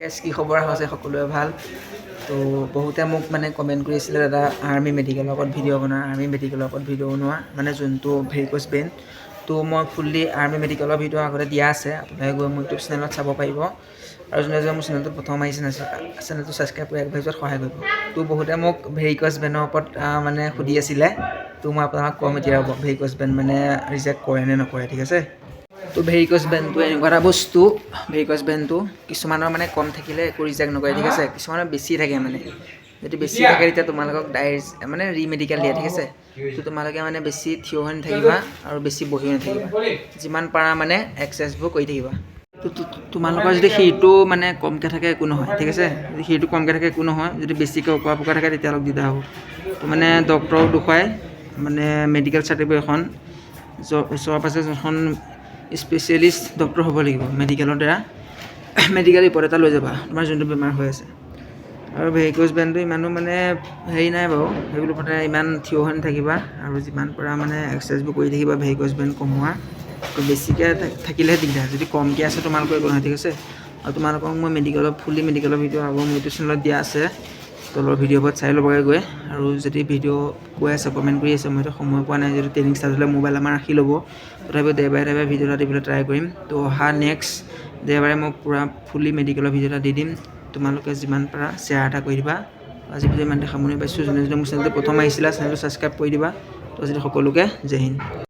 কি খবৰ হৈছে সকলোৱে ভাল তো বহুতে মোক মানে কমেণ্ট কৰিছিলে দাদা আৰ্মি মেডিকেলৰ ওপৰত ভিডিঅ' বনোৱা মানে যোনটো ভেৰিক'জ ভেইন তো মই ফুল্লি আৰ্মি মেডিকেলৰ ভিডিঅ' আগতে দিয়া আছে আপোনালোকে গৈ মোৰ ইউটিউব চেনেলত চাব পাৰিব আৰু যোনে মোৰ চেনেলটো প্ৰথম আহিছে চেনেলটো ছাবস্ক্ৰাইব কৰি আগবাঢ়ি যোৱাত সহায় কৰিব তো বহুতে মোক ভেৰিক'জ ভেইনৰ ওপৰত মানে সুধি আছিলে তো মই আপোনাক কম এতিয়া হ'ব ভেৰিক'জ ভেইন মানে ৰিজেক্ট কৰে নে নকৰে ঠিক আছে তো ভেৰিক'জ ভেইনটো এনেকুৱা এটা বস্তু ভেৰিক'জ ভেইনটো কিছুমানৰ মানে কম থাকিলে একো ৰিজেক্ট নকৰে ঠিক আছে কিছুমানৰ বেছি থাকে মানে যদি বেছি থাকে তেতিয়া তোমালোকক মানে ৰিমেডিকেল দিয়ে ঠিক আছে তো তোমালোকে মানে বেছি থিয় হৈ নাথাকিবা আৰু বেছি বহি নাথাকিবা যিমান পাৰা মানে এক্সাৰচাইজবোৰ কৰি থাকিবা তো তোমালোকৰ যদি সেইটো মানে কমকৈ থাকে একো নহয় ঠিক আছে যদি সেইটো কমকৈ থাকে একো নহয় যদি বেছিকৈ ওপৰা পোকা থাকে তেতিয়া অলপ দিগদাৰ হ'ব তো মানে ডক্টৰক দেখুৱাই মানে মেডিকেল চাৰ্টিফিকেট এখন ওচৰৰ পাছে যোনখন স্পেচিয়েলিষ্ট ডক্টৰ হ'ব লাগিব মেডিকেলৰ দ্বাৰা মেডিকেল ৰিপৰ্ট এটা লৈ যাবা তোমাৰ যোনটো বেমাৰ হৈ আছে আৰু ভেৰিক'জ ভেইনটো ইমানো মানে হেৰি নাই বাৰু সেইবোৰ ওপৰতে ইমান থিয় হৈ নাথাকিবা আৰু যিমান পৰা মানে এক্সাৰচাইজবোৰ কৰি থাকিবা ভেৰিক'জ ভেইন কমোৱা তো বেছিকৈ থাকিলেহে দিগদাৰ যদি কমকৈ আছে তোমালোকৰ একো নহয় ঠিক আছে আৰু তোমালোকক মই ফুল্লি মেডিকেলৰ ভিডিঅ' আগৰ মোৰ ইউটিউব চেনেলত দিয়া আছে তলৰ ভিডিঅ'বোৰত চাই ল'বগৈ গৈ আৰু যদি ভিডিঅ' কৈ আছে কমেণ্ট কৰি আছে মইতো সময় পোৱা নাই যদি ট্ৰেইনিং ষ্টাৰ্ট হ'লে মোবাইল আমাৰ ৰাখি ল'ব তথাপিও দেওবাৰে ভিডিঅ' এটা দিবলৈ ট্ৰাই কৰিম তো অহা নেক্সট দেওবাৰে মই পূৰা ফুল্লি মেডিকেলৰ ভিডিঅ' এটা দি দিম তোমালোকে যিমান পাৰা শ্বেয়াৰ এটা কৰি দিবা আজি ভিডিঅ' ইমানতে সামৰণি পাইছোঁ যোনে মোৰ চেনেলটো প্ৰথম আহিছিলা চেনেলটো ছাবস্ক্ৰাইব কৰি দিবা তো আজি সকলোকে জয় হিন্দ।